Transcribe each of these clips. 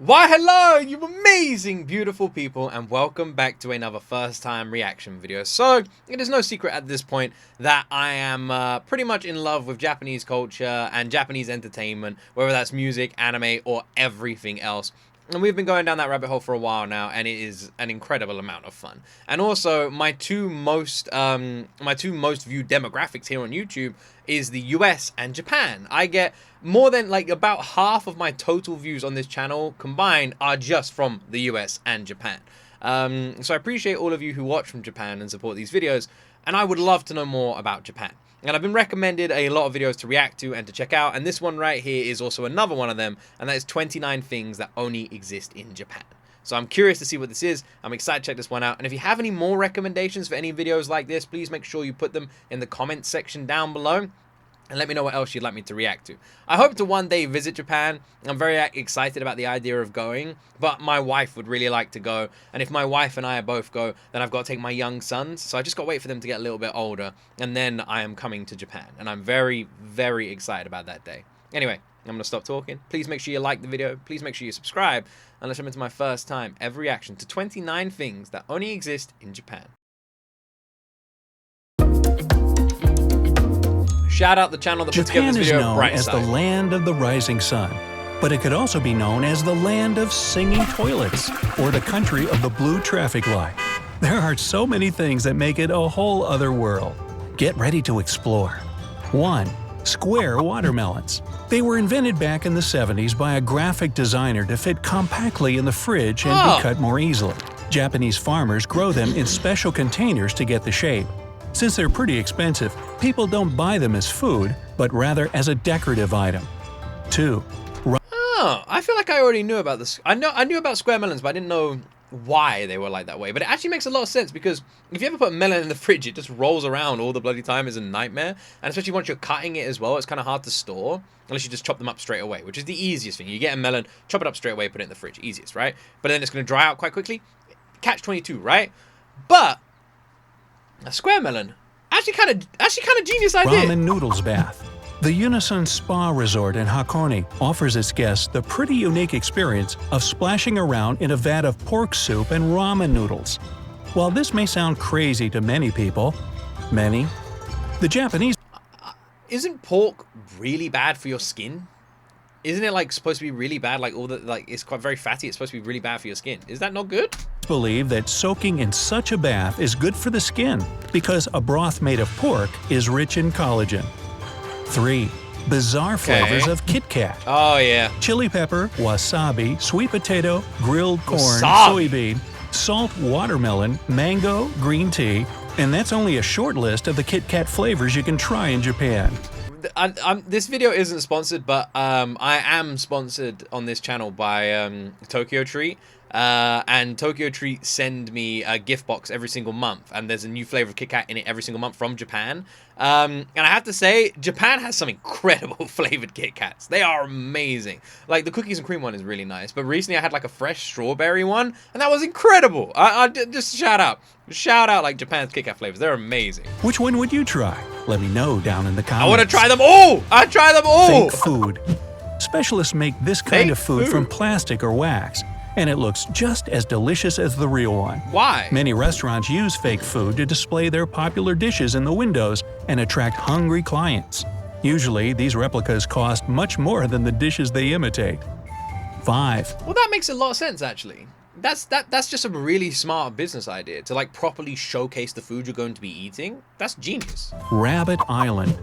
Why hello, you amazing, beautiful people, and welcome back to another first time reaction video. So, it is no secret at this point that I am pretty much in love with Japanese culture and Japanese entertainment, whether that's music, anime, or everything else. And we've been going down that rabbit hole for a while now, and it is an incredible amount of fun. And also, my two most viewed demographics here on YouTube is the US and Japan. I get more than about half of my total views on this channel combined are just from the US and Japan. So I appreciate all of you who watch from Japan and support these videos, and I would love to know more about Japan. And I've been recommended a lot of videos to react to and to check out, and this one right here is also another one of them, and that is 29 things that only exist in Japan. So I'm curious to see what this is. I'm excited to check this one out, and if you have any more recommendations for any videos like this, please make sure you put them in the comments section down below. And let me know what else you'd like me to react to. I hope to one day visit Japan. I'm very excited about the idea of going, but my wife would really like to go. And if my wife and I both go, then I've got to take my young sons. So I just got to wait for them to get a little bit older. And then I am coming to Japan. And I'm very, very excited about that day. Anyway, I'm going to stop talking. Please make sure you like the video. Please make sure you subscribe. And let's jump into my first time ever reaction to 29 things that only exist in Japan. Shout out the channel that puts together this video. Japan is known as the land of the rising sun, but it could also be known as the land of singing toilets or the country of the blue traffic light. There are so many things that make it a whole other world. Get ready to explore. 1. Square watermelons. They were invented back in the 70s by a graphic designer to fit compactly in the fridge and be cut more easily. Japanese farmers grow them in special containers to get the shape. Since they're pretty expensive, people don't buy them as food, but rather as a decorative item. 2. Oh, I feel like I already knew about this. I knew about square melons, but I didn't know why they were like that way. But it actually makes a lot of sense, because if you ever put a melon in the fridge, it just rolls around all the bloody time. It's a nightmare. And especially once you're cutting it as well, it's kind of hard to store, unless you just chop them up straight away, which is the easiest thing. You get a melon, chop it up straight away, put it in the fridge. Easiest, right? But then it's going to dry out quite quickly. Catch-22, right? But a square melon, actually kind of genius idea. Ramen noodles bath. The Yunessun Spa Resort in Hakone offers its guests the pretty unique experience of splashing around in a vat of pork soup and ramen noodles. While this may sound crazy to many people, the Japanese... Isn't pork really bad for your skin? Isn't it supposed to be really bad? It's quite very fatty. It's supposed to be really bad for your skin. Is that not good? Believe that soaking in such a bath is good for the skin because a broth made of pork is rich in collagen. 3. Bizarre flavors of Kit Kat. Oh yeah. Chili pepper, wasabi, sweet potato, grilled corn, soybean, salt watermelon, mango, green tea, and that's only a short list of the Kit Kat flavors you can try in Japan. This video isn't sponsored, but I am sponsored on this channel by Tokyo Treat. And Tokyo Treat send me a gift box every single month, and there's a new flavor of Kit Kat in it every single month from Japan. And I have to say, Japan has some incredible flavored Kit Kats. They are amazing. Like the cookies and cream one is really nice, but recently I had a fresh strawberry one, and that was incredible. I just shout out Japan's Kit Kat flavors. They're amazing. Which one would you try? Let me know down in the comments. I want to try them all. I try them all. Fake food. Specialists make this kind of food from plastic or wax, and it looks just as delicious as the real one. Why? Many restaurants use fake food to display their popular dishes in the windows and attract hungry clients. Usually, these replicas cost much more than the dishes they imitate. 5. Well, that makes a lot of sense, actually. That's just a really smart business idea, to properly showcase the food you're going to be eating. That's genius. Rabbit Island.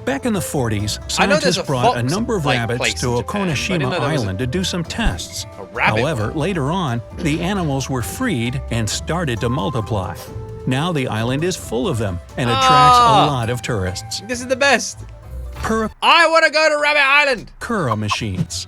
Back in the 40s, scientists brought a number of rabbits to Okonashima Island to do some tests. However, later on, the animals were freed and started to multiply. Now the island is full of them and attracts a lot of tourists. This is the best. I want to go to Rabbit Island. Kura machines.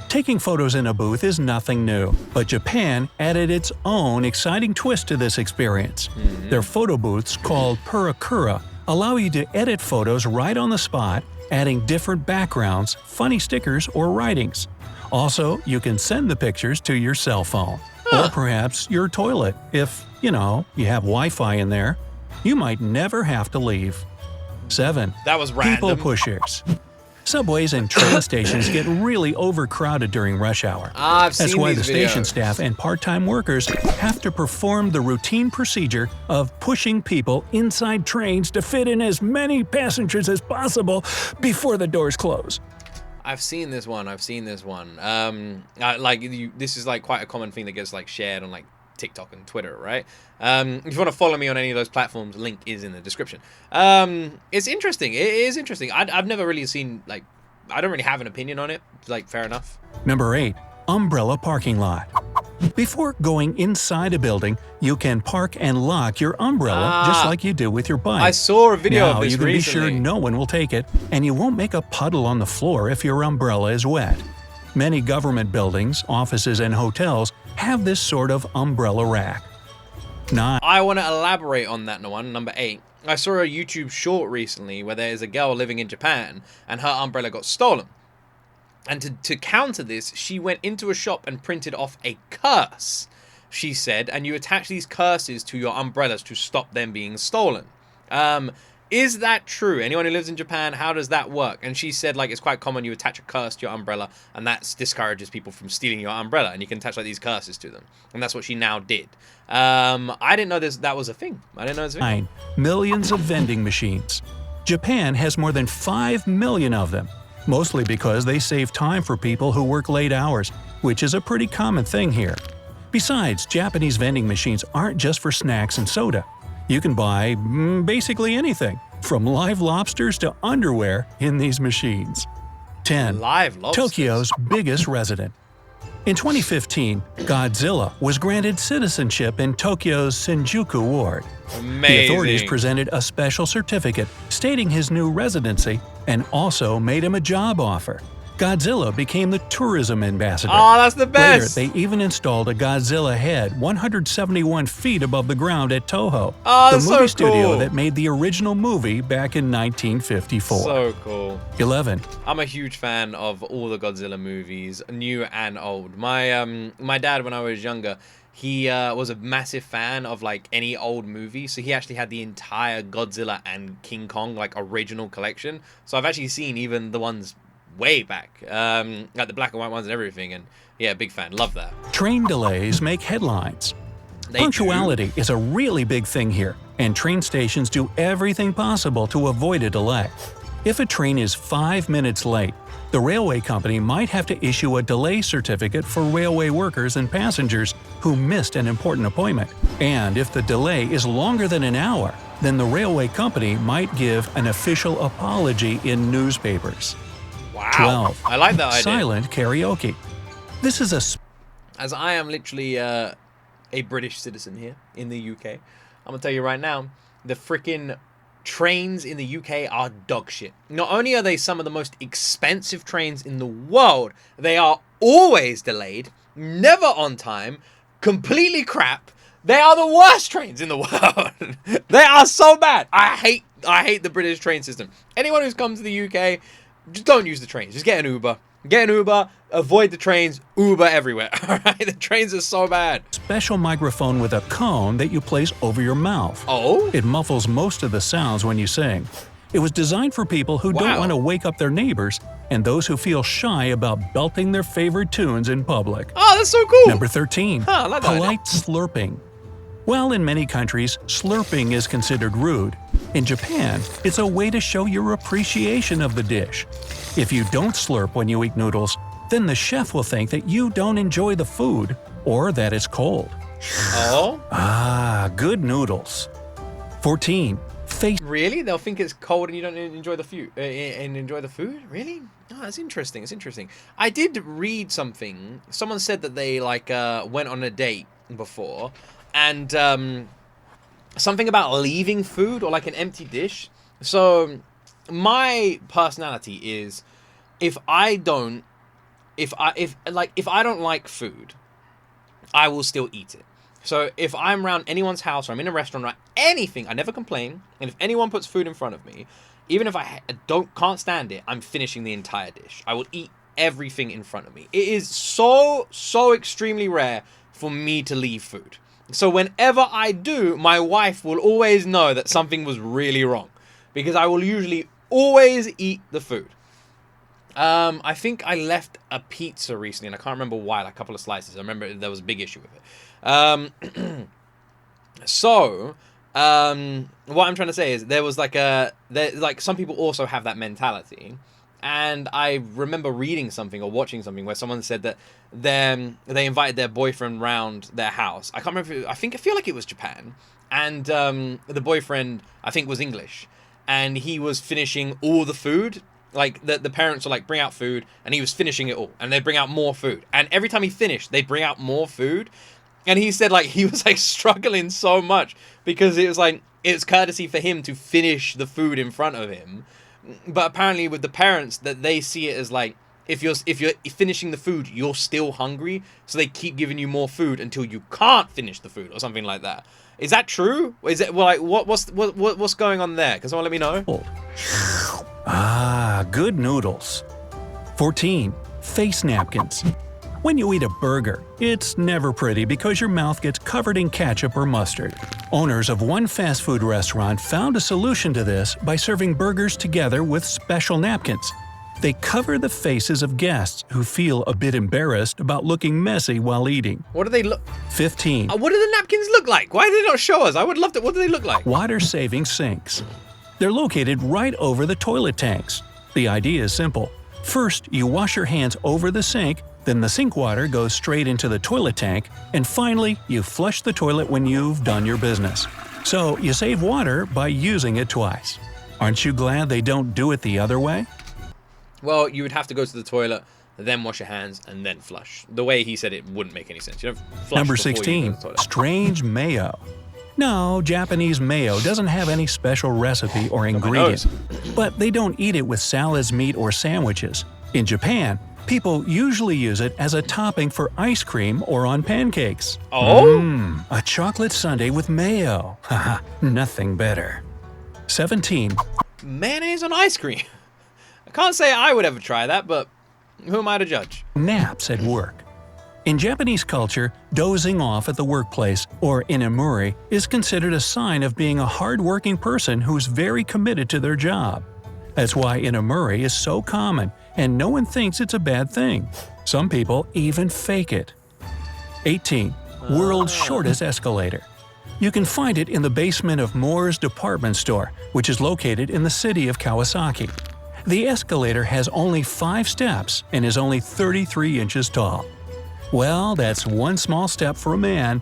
Taking photos in a booth is nothing new, but Japan added its own exciting twist to this experience. Their photo booths, called Purakura, allow you to edit photos right on the spot, adding different backgrounds, funny stickers, or writings. Also, you can send the pictures to your cell phone. Or perhaps your toilet, if, you have Wi-Fi in there. You might never have to leave. 7. That was random. People pushers. Subways and train stations get really overcrowded during rush hour. I've That's seen why these the station videos. staff and part-time workers have to perform the routine procedure of pushing people inside trains to fit in as many passengers as possible before the doors close. I've seen this one. I've seen this one. This is like quite a common thing that gets like shared on like TikTok and Twitter, right? If you want to follow me on any of those platforms, link is in the description. It's interesting. It is interesting. I've never really seen, like, I don't really have an opinion on it. Like, fair enough. Number 8. Umbrella parking lot. Before going inside a building, you can park and lock your umbrella just like you do with your bike. I saw a video now, of this you can recently. be sure no one will take it, and you won't make a puddle on the floor if your umbrella is wet. Many government buildings, offices, and hotels have this sort of umbrella rack. 9. I want to elaborate on that one, number 8. I saw a YouTube short recently where there is a girl living in Japan and her umbrella got stolen. And to counter this, she went into a shop and printed off a curse, she said, and you attach these curses to your umbrellas to stop them being stolen. Is that true? Anyone who lives in Japan, how does that work? And she said, like, it's quite common you attach a curse to your umbrella, and that discourages people from stealing your umbrella, and you can attach like these curses to them. And that's what she now did. I didn't know that was a thing. I didn't know it was a thing. 9. Millions of vending machines. Japan has more than 5 million of them, mostly because they save time for people who work late hours, which is a pretty common thing here. Besides, Japanese vending machines aren't just for snacks and soda. You can buy basically anything, from live lobsters to underwear in these machines. 10. Live lobsters. Tokyo's biggest resident. In 2015, Godzilla was granted citizenship in Tokyo's Shinjuku ward. Amazing. The authorities presented a special certificate stating his new residency and also made him a job offer. Godzilla became the tourism ambassador. Oh, that's the best. Later, they even installed a Godzilla head 171 feet above the ground at Toho, Oh, the that's movie so studio cool. that made the original movie back in 1954. So cool. 11. I'm a huge fan of all the Godzilla movies, new and old. My dad, when I was younger, he was a massive fan of like any old movie, so he actually had the entire Godzilla and King Kong like original collection. So I've actually seen even the ones way back, like the black and white ones and everything, and yeah, big fan. Love that. Train delays make headlines. They Punctuality is a really big thing here, and train stations do everything possible to avoid a delay. If a train is 5 minutes late, the railway company might have to issue a delay certificate for railway workers and passengers who missed an important appointment. And if the delay is longer than an hour, then the railway company might give an official apology in newspapers. Wow. 12. I like that idea. Silent karaoke. This is a As I am literally a British citizen here in the UK, I'm gonna tell you right now, the freaking trains in the UK are dog shit. Not only are they some of the most expensive trains in the world, they are always delayed, never on time, completely crap. They are the worst trains in the world. They are so bad. I hate the British train system. Anyone who's come to the UK, just don't use the trains. Just get an Uber. Get an Uber. Avoid the trains. Uber everywhere. All right? The trains are so bad. special microphone with a cone that you place over your mouth. Oh? It muffles most of the sounds when you sing. It was designed for people who don't Wow. want to wake up their neighbors and those who feel shy about belting their favorite tunes in public. Oh, that's so cool. Number 13. Huh, I like that Polite slurping. While in many countries, slurping is considered rude, in Japan, it's a way to show your appreciation of the dish. If you don't slurp when you eat noodles, then the chef will think that you don't enjoy the food or that it's cold. Oh? Ah, good noodles. 14. Face Really? They'll think it's cold and you don't enjoy the food. And enjoy the food? Really? Oh, that's interesting. It's interesting. I did read something. Someone said that they went on a date before, and something about leaving food or like an empty dish. So my personality is, if I don't like food, I will still eat it. So if I'm around anyone's house or I'm in a restaurant or anything, I never complain. And if anyone puts food in front of me, even if I can't stand it, I'm finishing the entire dish. I will eat everything in front of me. It is so extremely rare for me to leave food. So whenever I do, my wife will always know that something was really wrong, because I will usually always eat the food. I think I left a pizza recently, and I can't remember why. Like a couple of slices. I remember there was a big issue with it. What I'm trying to say is there was like some people also have that mentality, and I remember reading something or watching something where someone said that they invited their boyfriend round their house. I can't remember. I feel like it was Japan, and the boyfriend I think was English, and he was finishing all the food. Like the parents were like, bring out food, and he was finishing it all, and they'd bring out more food, and every time he finished, they'd bring out more food. And he said like he was like struggling so much because it was like it's courtesy for him to finish the food in front of him, but apparently with the parents that they see it as like if you're finishing the food, you're still hungry, so they keep giving you more food until you can't finish the food or something like that. Is that true? Is it like what's going on there? Can someone let me know? Ah, good noodles. 14. Face napkins. When you eat a burger, it's never pretty because your mouth gets covered in ketchup or mustard. Owners of one fast food restaurant found a solution to this by serving burgers together with special napkins. They cover the faces of guests who feel a bit embarrassed about looking messy while eating. What do they look? 15. What do the napkins look like? Why did they not show us? I would love to. What do they look like? Water-saving sinks. They're located right over the toilet tanks. The idea is simple. First, you wash your hands over the sink, then the sink water goes straight into the toilet tank, and finally, you flush the toilet when you've done your business. So you save water by using it twice. Aren't you glad they don't do it the other way? Well, you would have to go to the toilet, then wash your hands, and then flush. The way he said it wouldn't make any sense. You don't flush Number before you go to 16. the toilet. Strange mayo. No, Japanese mayo doesn't have any special recipe or my ingredient. nose. But they don't eat it with salads, meat, or sandwiches. In Japan, people usually use it as a topping for ice cream or on pancakes. Oh? A chocolate sundae with mayo. Haha, nothing better. 17. Mayonnaise on ice cream. I can't say I would ever try that, but who am I to judge? Naps at work. In Japanese culture, dozing off at the workplace, or inamuri, is considered a sign of being a hard-working person who's very committed to their job. That's why inamuri is so common, and no one thinks it's a bad thing. Some people even fake it. 18. World's shortest escalator. You can find it in the basement of Moore's department store, which is located in the city of Kawasaki. The escalator has only 5 steps and is only 33 inches tall. Well, that's one small step for a man.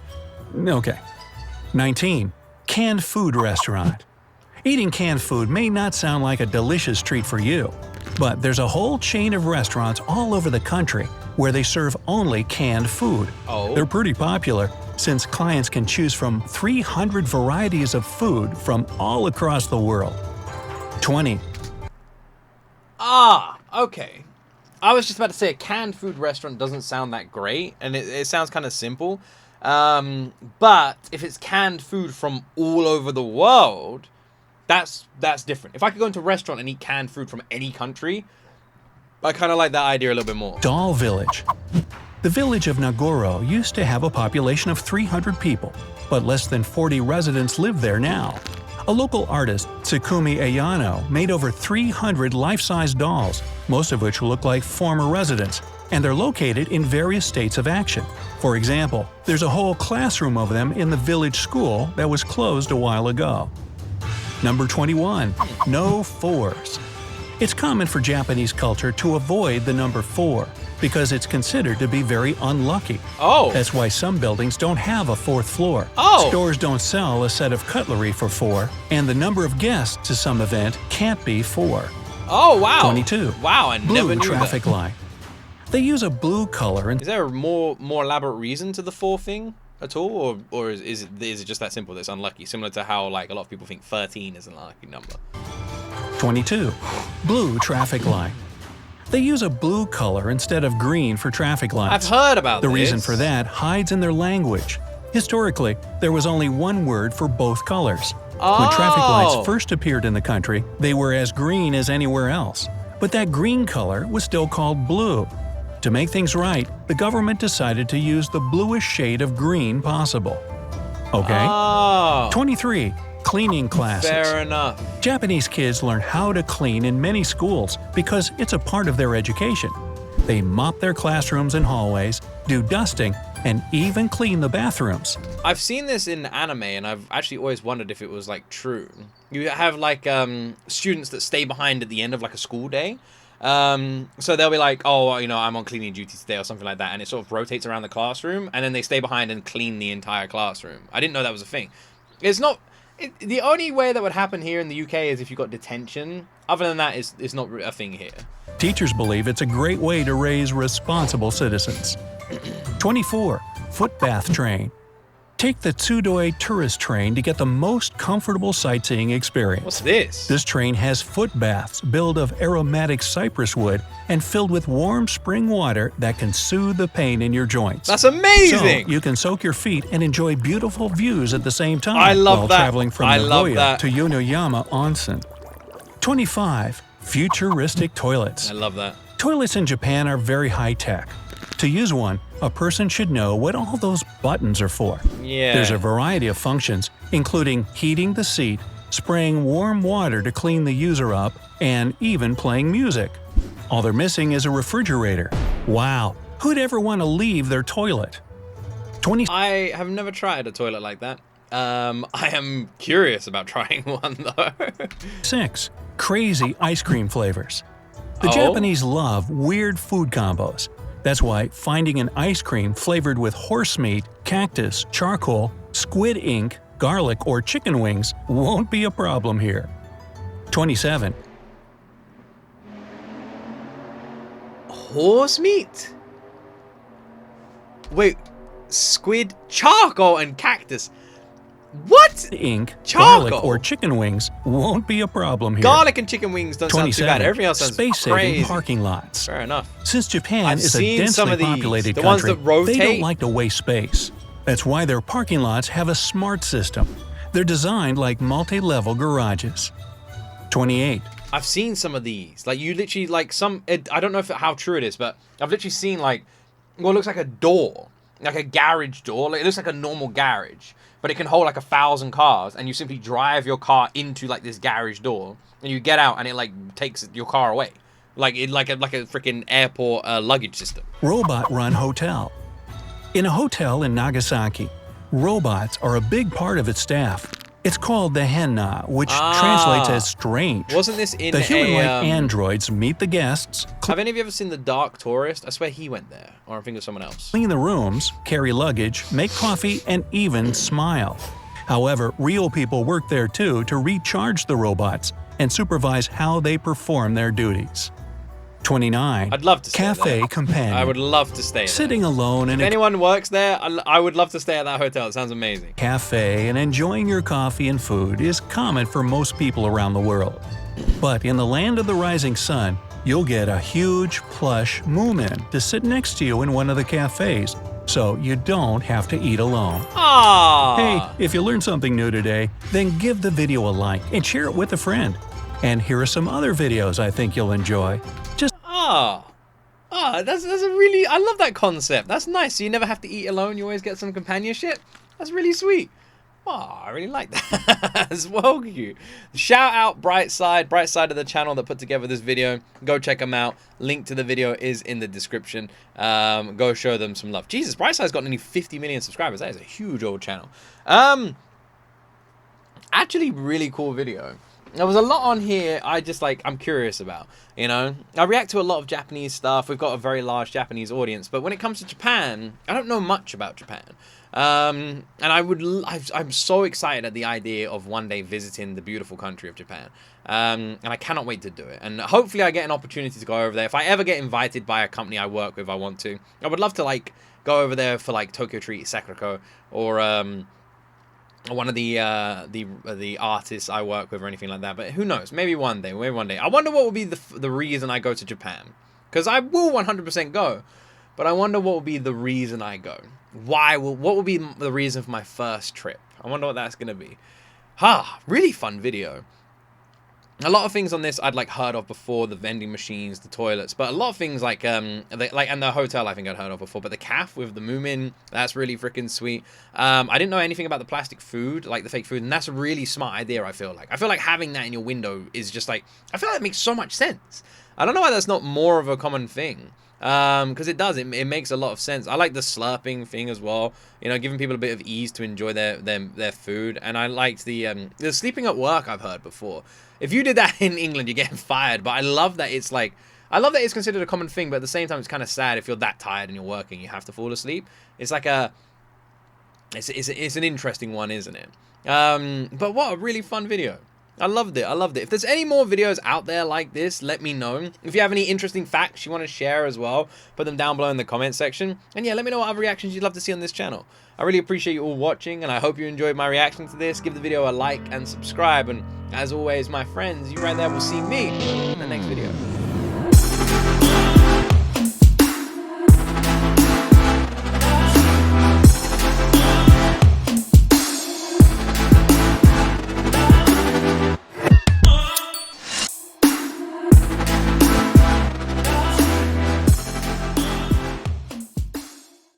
Okay. 19. Canned food restaurant. Eating canned food may not sound like a delicious treat for you, but there's a whole chain of restaurants all over the country where they serve only canned food. Oh. They're pretty popular since clients can choose from 300 varieties of food from all across the world. 20. Ah, okay. I was just about to say a canned food restaurant doesn't sound that great, and it sounds kind of simple. But if it's canned food from all over the world, that's different. If I could go into a restaurant and eat canned food from any country, I kind of like that idea a little bit more. Doll Village. The village of Nagoro used to have a population of 300 people, but less than 40 residents live there now. A local artist, Tsukumi Ayano, made over 300 life-size dolls, most of which look like former residents, and they're located in various states of action. For example, there's a whole classroom of them in the village school that was closed a while ago. Number 21. No 4s. It's common for Japanese culture to avoid the number 4 because it's considered to be very unlucky. Oh. That's why some buildings don't have a 4th floor. Oh. Stores don't sell a set of cutlery for 4, and the number of guests to some event can't be 4. Oh, wow. 22. Wow, I never Blue knew traffic that. light. They use a blue color and Is there a more elaborate reason to the 4 thing at all, or is it just that simple that it's unlucky? Similar to how like a lot of people think 13 is an unlucky number. 22. Blue traffic light. They use a blue color instead of green for traffic I've lights. heard about The this. reason for that hides in their language. Historically, there was only one word for both colors. When traffic Oh. lights first appeared in the country, they were as green as anywhere else. But that green color was still called blue. To make things right, the government decided to use the bluest shade of green possible. Okay? Oh. 23. Cleaning classes. Fair enough. Japanese kids learn how to clean in many schools because it's a part of their education. They mop their classrooms and hallways, do dusting, and even clean the bathrooms. I've seen this in anime, and I've actually always wondered if it was like true. You have like students that stay behind at the end of like a school day. So they'll be like, oh, you know, I'm on cleaning duty today or something like that, and it sort of rotates around the classroom, and then they stay behind and clean the entire classroom. I didn't know that was a thing. It's not. The only way that would happen here in the UK is if you got detention. Other than that, it's not a thing here. Teachers believe it's a great way to raise responsible citizens. 24. Foot bath train. Take the Tsudoi tourist train to get the most comfortable sightseeing experience. What's this? This train has foot baths built of aromatic cypress wood and filled with warm spring water that can soothe the pain in your joints. That's amazing! So you can soak your feet and enjoy beautiful views at the same time I love while that. traveling from I love Nagoya that. to Yonoyama Onsen. 25. Futuristic toilets. I love that. Toilets in Japan are very high-tech. To use one, a person should know what all those buttons are for. Yeah. There's a variety of functions, including heating the seat, spraying warm water to clean the user up, and even playing music. All they're missing is a refrigerator. Wow, who'd ever want to leave their toilet? I have never tried a toilet like that. I am curious about trying one though. 6. Crazy ice cream flavors. The Oh? Japanese love weird food combos. That's why finding an ice cream flavored with horse meat, cactus, charcoal, squid ink, garlic, or chicken wings won't be a problem here. 27. Horse meat? Wait, squid, charcoal, and cactus. What? Ink, Charcoal? garlic, or chicken wings won't be a problem here. Garlic and chicken wings don't sound too 27. bad. Everything else sounds Space-saving crazy. parking lots. Fair enough. Since Japan I've is a seen some densely of these. populated The ones country, that rotate. they don't like to waste space. That's why their parking lots have a smart system. They're designed like multi-level garages. 28. I've seen some of these. Like, you literally, like, I don't know how true it is, but I've literally seen, like, what looks like a door. Like a garage door. Like, it looks like a normal garage. But it can hold, like, 1,000 cars. And you simply drive your car into, like, this garage door. And you get out, and it, like, takes your car away. Like a freaking airport luggage system. Robot-run hotel. In a hotel in Nagasaki, robots are a big part of its staff. It's called the henna, which translates as strange. Wasn't this in The human-like androids meet the guests, Have any of you ever seen The Dark Tourist? I swear he went there. Or I think it was someone else. clean the rooms, carry luggage, make coffee, and even smile. However, real people work there too to recharge the robots and supervise how they perform their duties. 29. I'd love to stay Cafe there. companion. I would love to stay there. Sitting alone in If a anyone works there, I would love to stay at that hotel. It sounds amazing. cafe and enjoying your coffee and food is common for most people around the world. But in the land of the rising sun, you'll get a huge, plush Moomin to sit next to you in one of the cafes, so you don't have to eat alone. Ah. Hey, if you learned something new today, then give the video a like and share it with a friend. And here are some other videos I think you'll enjoy. Just That's a really, I love that concept. That's nice. So you never have to eat alone. You always get some companionship. That's really sweet. Oh, I really like that as well. Cute. Shout out Brightside of the channel that put together this video. Go check them out. Link to the video is in the description. Go show them some love. Jesus, Brightside's got nearly 50 million subscribers. That is a huge old channel. Actually, really cool video. There was a lot on here I'm curious about, you know. I react to a lot of Japanese stuff. We've got a very large Japanese audience, but when it comes to Japan, I don't know much about Japan. And I'm so excited at the idea of one day visiting the beautiful country of Japan. And I cannot wait to do it. And hopefully I get an opportunity to go over there. If I ever get invited by a company I work with, I want to. I would love to, like, go over there for, like, Tokyo Treat Sakurako or one of the artists I work with or anything like that. But who knows? Maybe one day. I wonder what would be the reason I go to Japan. Because I will 100% go. But I wonder what will be the reason I go. What will be the reason for my first trip? I wonder what that's going to be. Really fun video. a lot of things on this I'd like heard of before, the vending machines, the toilets, but a lot of things like and the hotel I think I'd heard of before, but the calf with the moomin, that's really freaking sweet. I didn't know anything about the plastic food, like the fake food, and that's a really smart idea. I feel like having that in your window is just like, I feel like it makes so much sense. I don't know why that's not more of a common thing. Because it does, it makes a lot of sense. I like the slurping thing as well, you know, giving people a bit of ease to enjoy their food. And I liked the sleeping at work. I've heard before, if you did that in England, you're getting fired. But I love that it's like, I love that it's considered a common thing, but at the same time it's kind of sad if you're that tired and you're working, you have to fall asleep. It's like it's an interesting one, isn't it? But what a really fun video. I loved it. I loved it. If there's any more videos out there like this, let me know. If you have any interesting facts you want to share as well, put them down below in the comment section. And yeah, let me know what other reactions you'd love to see on this channel. I really appreciate you all watching, and I hope you enjoyed my reaction to this. Give the video a like and subscribe. And as always, my friends, you right there will see me in the next video.